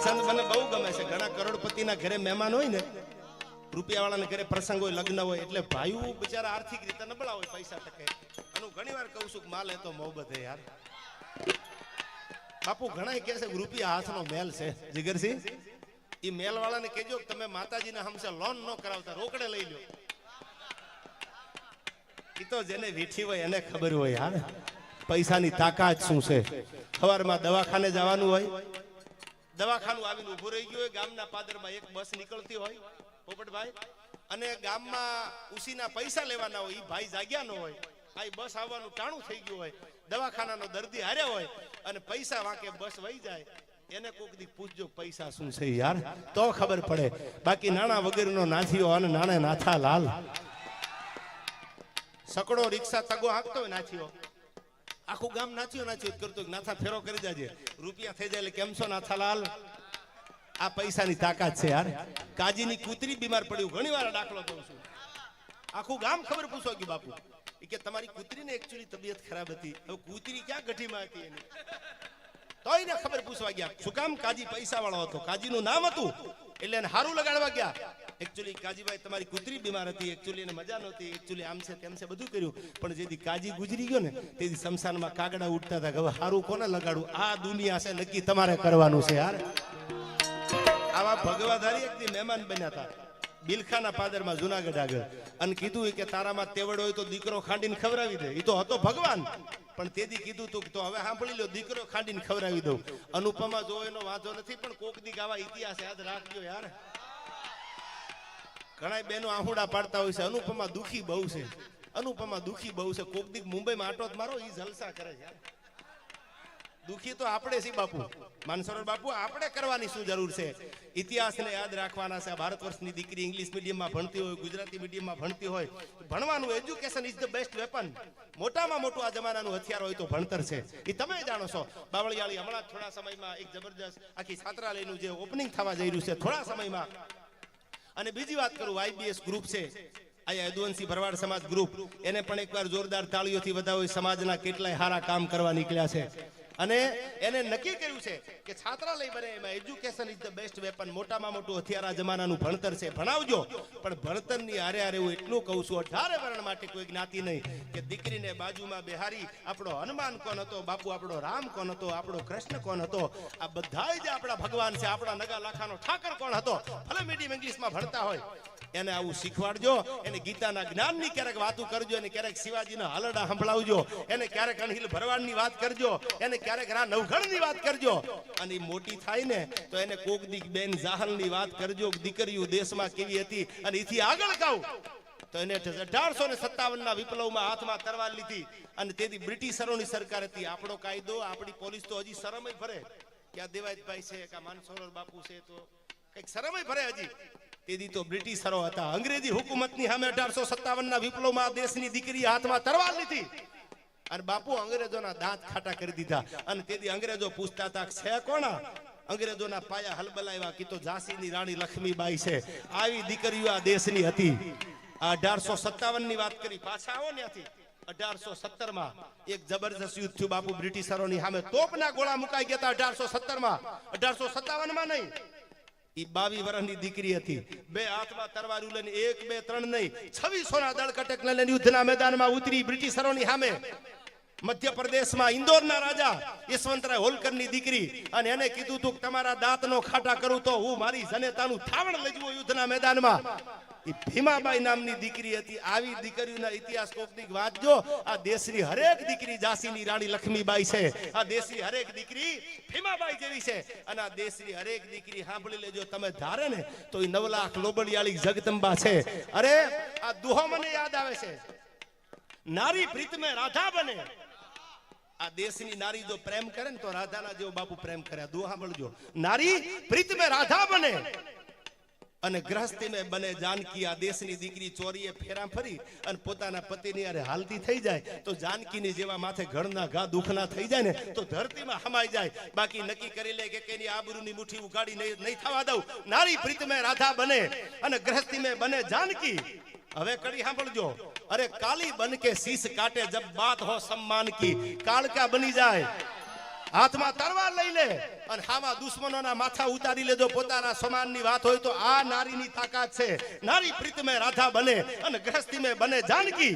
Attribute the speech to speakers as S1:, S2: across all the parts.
S1: છંદ મને બહુ ગમે છે. ઘણા કરોડપતિના ઘરે મહેમાન હોય ને, રૂપિયાવાળાના ઘરે પ્રસંગ હોય, લગ્ન હોય, એટલે ભાઈઓ બિચારા આર્થિક રીતે નબળા હોય પૈસા ટકે. અને હું ઘણી વાર કહું છું કે માલ એ તો મોહબ્બત હે યાર. બાપુ ઘણા કહે છે કે રૂપિયા હાથનો મેલ છે. જીગરસિંહ, એ મેલ વાળાને કહેજો કે તમે માતાજીના હમસે લોન ન કરાવતા, રોકડે લઈ લો. એ તો જેને વીઠી હોય એને ખબર હોય યાર પૈસાની તાકાત શું છે. સવારમાં દવાખાને જવાનું હોય, દવાખાનું આવીને ઉભું રહી ગયું હોય, ગામના પાદરમાં એક બસ નીકળતી હોય પોપટભાઈ, અને ગામમાં ઉસીના પૈસા લેવાના હોય, એ ભાઈ જાગ્યા ન હોય, આ બસ આવવાનું ટાણું થઈ ગયું હોય, દવાખાનાનો દર્દી હાર્યા હોય અને પૈસા વાંકે બસ વહી જાય, એને કોક દી પૂછજો પૈસા શું છે યાર, તો ખબર પડે. બાકી નાણા વગરનો નાથીઓ અને નાણે નાથા લાલ. સકડો રિક્ષા તગો હાંકતો હોય નાથીઓ, આખું ગામ નાથીઓ નાથીઓ કરતો, નાથા ફેરો કરી જાજે, રૂપિયા થઈ જાય એટલે કેમ છો નાથાલાલ. આ પૈસાની તાકાત છે યાર. કાજીની કૂતરી બીમાર પડ્યું, ઘણી વાર દાખલો દઉં છું, આખું ગામ ખબર પૂછવા ગયું બાપુ કે તમારી કૂતરીને એકચ્યુઅલી તબિયત ખરાબ હતી, હવે કૂતરી ક્યાં ગઠીમાં હતી એની, તો એને ખબર પૂછવા ગયા. શું કામ? કાજી પૈસા વાળો હતો, કાજીનું નામ હતું એટલે એને હારું લગાડવા ગયા. એકચ્યુઅલી કાજીભાઈ તમારી કૂતરી બીમાર હતી, એકચ્યુઅલી એને મજા નહોતી, એકચ્યુઅલી આમ છે તેમ છે બધું કર્યું, પણ જેથી કાજી ગુજરી ગયો ને તેથી શમશાનમાં કાગડા ઉઠતા હતા કે હવે હારું કોને લગાડું, આ દુનિયા છે નક્કી તમારે કરવાનું છે યાર. આવા ભગવાધારી એક દી મહેમાન બન્યા હતા બિલખાના પાદરમાં જુનાગઢ આગળ, અને કીધું કે તારામાં તેવડ હોય તો દીકરો ખાંડીને ખવડાવી દે. એ તો હતો ભગવાન, પણ તેદી કીધું તું તો હવે સાંભળી લો, દીકરો ખાંડીને ખવડાવી દઉં. અનુપમા જો એનો વાંધો નથી, પણ કોક દી ગાવા ઇતિહાસ યાદ રાખજો યાર. ઘણા બહેનો આહુડા પાડતા હોય છે, અનુપમા દુખી બહુ છે, અનુપમા દુખી બહુ છે. કોક દી મુંબઈમાં આટો જ મારો, એ જલસા કરે છે યાર. દુખી તો આપણે છીએ બાપુ, માનસરોવર બાપુ, આપણે કરવાની શું જરૂર છે? ઇતિહાસને યાદ રાખવાના છે. ભારત વર્ષની દીકરી ઇંગ્લિશ મીડિયમમાં ભણતી હોય, ગુજરાતી મીડિયમમાં ભણતી હોય, ભણવાનું, education is the best weapon. મોટામાં મોટું આ જમાનાનું હથિયાર હોય તો ભણતર છે. એ તમે જાણો છો. બાવળિયાળી હમણાં થોડા સમયમાં એક જબરજસ્ત આખી છાત્રાલયનું જે ઓપનિંગ થવા જઈ રહ્યું છે થોડા સમયમાં. અને બીજી વાત કરું, વાયબીએસ ગ્રુપ છે, આયા યદુવંશી ભરવાડ સમાજ ગ્રુપ, એને પણ એકવાર જોરદાર તાળીઓથી વધાવો. સમાજના કેટલાય સારા કામ કરવા નીકળ્યા છે, અને એને નક્કી કર્યું છે કે છાત્રાલય બને એમાં education is the best weapon. મોટામાં મોટું હથિયાર આ જમાનાનું ભણતર છે, ભણાવજો. પણ ભણતરની હારે હારે હું એટલું કહું છું, 18 વર્ણ માટે કોઈ જ્ઞાતિ નહીં, કે દીકરીને બાજુમાં બેહારી આપણો હનુમાન કોણ હતો બાપુ, આપણો રામ કોણ હતો, આપણો કૃષ્ણ કોણ હતો, આ બધા જ આપણા ભગવાન છે. આપણા નગા લાખાનો ઠાકર કોણ હતો, ભલે મીડિયમ ઇંગ્લિશમાં ભણતા હોય, એને આવું શીખવાડજો. એને ગીતાના જ્ઞાનની ક્યારેક વાતો કરજો, એને ક્યારેક શિવાજીના હાલડા સંભળાવજો, એને ક્યારેક અણહિલ ભરવાડની વાત કરજો, એને ક્યારેક રા નવઘણની વાત કરજો. અને મોટી થાય ને તો એને કોક દી બેન જાહલની વાત કરજો, દીકરીઓ દેશમાં કેવી હતી. અને એથી આગળ કહું તો એને 1857ના વિપ્લવમાં હાથમાં તરવાર લીધી, અને તેથી બ્રિટિશરોની સરકાર હતી. આપણો કાયદો, આપણી પોલીસ તો હજી શરમય ભરે કે આ દેવાયતભાઈ છે કે માનસરોવર બાપુ છે, તો કઈક શરમય ભરે હજી. તેથી તો બ્રિટિશરો હતા. અંગ્રેજી હુકુમતની સામે 1857ના વિપ્લવમાં દેશની દીકરી હાથમાં તરવાર લીધી, અને બાપુ અંગ્રેજોના દાંત ખાટા કરી દીધા. અને તેથી અંગ્રેજો પૂછતા હતા છે કોણ? અંગ્રેજોના પાયા હલબલાવ્યા કે તો ઝાંસીની રાણી લક્ષ્મીબાઈ છે. આવી દીકરીઓ આ દેશની હતી. આ 1857ની વાત કરી, પાછા આવો ત્યાંથી 1817માં એક જબરજસ્ત યુદ્ધ થયું બાપુ બ્રિટિશરોની સામે. તોપના ગોળા મુકાઈ ગયા હતા 1817માં, 1857માં નહીં. ઈ 22 વર્ષની દીકરી હતી. બે હાથમાં તરવારું લઈને 1 2 3 નહીં, 2600ના દળ કટક લઈને યુદ્ધના મેદાનમાં ઉતરી બ્રિટિશરોની સામે. મધ્યપ્રદેશમાં ઇન્દોરના રાજા યશવંતરાય હોલકરની દીકરી, અને એને કીધું તું તમારા દાંતનો ખાટા કરું તો હું મારી જનેતાનું થાવણ લઈ જવું યુદ્ધના મેદાનમાં. એ ભીમાબાઈ નામની દીકરી હતી. આવી દીકરીઓના ઇતિહાસ કોકની વાંચજો. આ દેશની હરેક દીકરી ઝાંસીની રાણી લક્ષ્મીબાઈ છે, આ દેશની હરેક દીકરી ભીમાબાઈ જેવી છે. અને આ દેશની હરેક દીકરી સાંભળી લેજો, તમે ધારે ને તો એ 9 લાખ લોબડિયાળી જગદંબા છે. અરે આ દુહો મને યાદ આવે છે, નારી પ્રીત में રાધા બને. આ દેશની નારી જો પ્રેમ કરે ને તો રાધાના જેવો બાપુ પ્રેમ કરે. દુહા સાંભળજો, નારી પ્રીત में રાધા બને અને ગ્રહસ્થી में બને જાનકી. આ દેશની દીકરી ચોરીએ ફેરા ફરી અને પોતાના પતિની હારે હાલતી થઈ જાય તો જાનકીની જેવા માથે ઘરના ઘા દુખના થઈ જાય ને તો ધરતીમાં હમાઈ જાય. બાકી નક્કી કરી લે કે એની આબરૂની મુઠ્ઠી ઉગાડી નહીં થવા દઉં. નારી પ્રીત में રાધા બને અને ગ્રહસ્થી में બને જાનકી. હવે કડી સાંભળજો, અરે કાલી બન के शीश काटे जब बात हो सम्मान की. कालका बनी जाए હાથમાં તલવાર લઈ લે અને હામાં દુશ્મનોના માથા ઉતારી લેજો. પોતાના સમાનની વાત હોય તો આ નારીની તાકાત છે. નારી પ્રીત में राधा बने અને गृहस्थी में बने जानकी.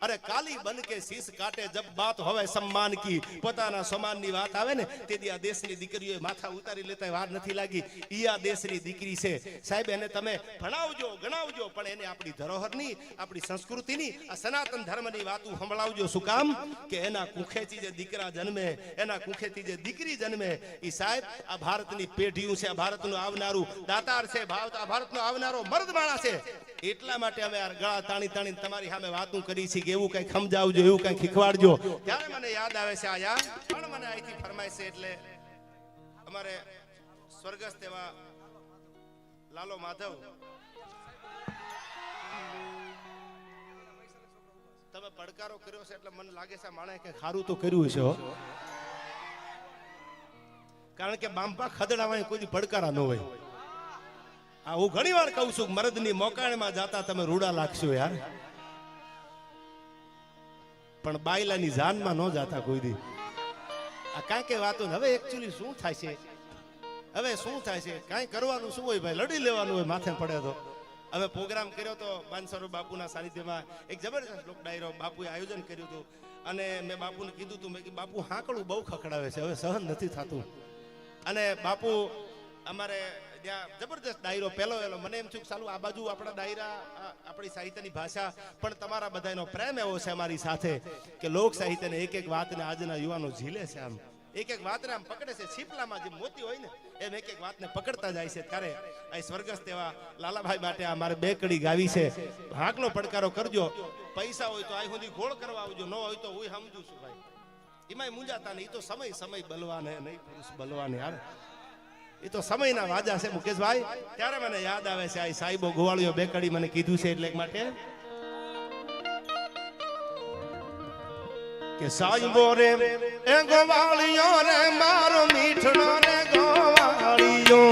S1: अरे काली बन के शीश काटे जब बात होवे सम्मान की. પોતાના સમાનની વાત આવે ને તેથી આ દેશની દીકરીઓએ માથા ઉતારી લેતા વાર નથી લાગી. ઈ આ દેશની દીકરી છે સાહેબ. એને તમે ભણાવજો ગણાવજો પણ એને આપણી ધરોહરની આપણી સંસ્કૃતિની આ સનાતન ધર્મની વાતો સંભળાવજો. શું કામ કે એના કુખેથી જે દીકરા જન્મે એના કુખેથી જે દીકરી જન્મે ઈ સાહેબ આ ભારતની પેઢીયું છે. આ ભારતનું આવનારું દાતાર છે. આ ભારતનો આવનારો મર્દ માણસ છે. એટલા માટે અમે આ ગળા તાણી તાણી તમારી સામે વાતો કરી છે કે એવું કઈ સમજાવજો એવું કઈ શીખવાડજો. ત્યારે મને યાદ આવે છે આયા પણ મને અહીંથી ફરમાય છે એટલે અમારે સ્વર્ગસ્થ એવા લાલો માધવ તમે પડકારો કર્યો છે એટલે મને લાગે છે માણે કે ખારું તો કર્યું છે. કારણ કે બાંપા ખદડામાં કોઈ પડકારા ન હોય. આ હું ઘણી વાર કહું છું મરદની મોકાણમાં જાતા તમે રૂડા લાગશો યાર પણ બાયલાની જાનમાં ન જાતા કોઈ દી. આ કાંઈ કઈ વાતો હવે એકચ્યુઅલી શું થાય છે હવે શું થાય છે કાંઈ કરવાનું શું હોય ભાઈ લડી લેવાનું હોય માથે પડે તો. હવે પ્રોગ્રામ કર્યો તો બાનસરો બાપુના સાનિધ્યમાં એક જબરજસ્ત લોક ડાયરો બાપુએ આયોજન કર્યું હતું અને મેં બાપુને કીધું હતું મેં કે બાપુ હાંકડું બહુ ખખડાવે છે હવે સહન નથી થતું. અને બાપુ અમારે ત્યાં જબરદસ્ત ડાયરો પહેલો એલો મને એમ થયું કે ચાલુ આ બાજુ આપણા ડાયરા આપણી સાહિત્યની ભાષા પણ તમારા બધાનો પ્રેમ એવો છે અમારી સાથે કે લોક સાહિત્યને એક એક વાતને આજના યુવાનો ઝીલે છે. આમ એક એક વાતને આમ પકડે છે. છીપલામાં જે મોતી હોય ને એમ એક એક વાતને પકડતા જાય છે. ત્યારે આ સ્વર્ગસ્થ એવા લાલાભાઈ માટે આ મારે બે કડી ગાવી છે. હાકનો પડકારો કરજો. પૈસા હોય તો આ સુધી ગોળ કરવા આવજો ન હોય તો હું સમજુ છું ભાઈ. એમાંય મુંજાતા નહીં. તો સમય બલવાને નહીં પુરુષ બલવાને યાર એ તો સમયના વાજા છે મુકેશભાઈ. ત્યારે મને યાદ આવે છે આ સાહેબો ગોવાળીઓ બે કડી મને કીધું છે એટલે માટે કે સાહેબો રે એ ગોવાળીઓ રે મારો મીઠડો રે ગોવાળીઓ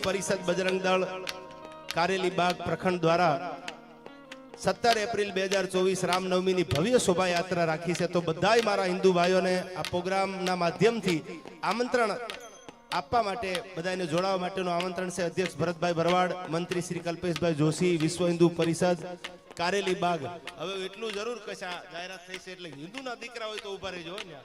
S1: પરિષદ બજરંગ દળ કારેલી બાગ પ્રખંડ દ્વારા 17 એપ્રિલ 2024 રામનવમીની ભવ્ય શોભાયાત્રા રાખી છે. તો બધાય મારા હિન્દુ ભાઈઓને આ પ્રોગ્રામના માધ્યમથી આમંત્રણ આપવા માટે બધાને જોડાવા માટેનું આમંત્રણ છે. અધ્યક્ષ ભરતભાઈ ભરવાડ, મંત્રી શ્રી કલ્પેશભાઈ જોશી, વિશ્વ હિન્દુ પરિષદ કારેલી બાગ. હવે એટલું જરૂર કશા જાહેરાત થઈ છે એટલે હિન્દુના દીકરા હોય તો ઉભા રહેજો ને.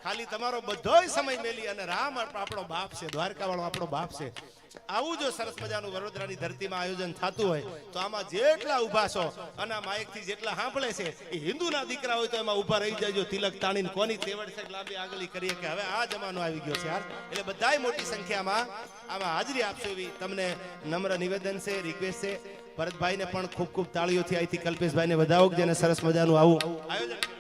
S1: ખાલી તમારો બધોય સમય મેલી અને રામ આપણો બાપ છે, દ્વારકા વાળો આપણો બાપ છે. આવું જો સરસ મજાનું વડોદરાની ધરતીમાં આયોજન થતું હોય તો આમાં જેટલા ઊભા છો અને આ માઇકથી જેટલા સાંભળે છે એ હિન્દુના દીકરા હોય તો એમાં ઊભા રહી જાય તિલક તાણીને કોની તેવડ છે લાંબી આગળી કરીએ કે હવે આ જમાનો આવી ગયો છે યાર એટલે બધાય મોટી સંખ્યામાં આમાં હાજરી આપશો એવી તમને નમ્ર નિવેદન છે રિક્વેસ્ટ છે ભરતભાઈને પણ ખૂબ ખૂબ તાળીઓથી અહીંથી કલ્પેશભાઈને વધાવો જેને સરસ મજાનું આવું આયોજન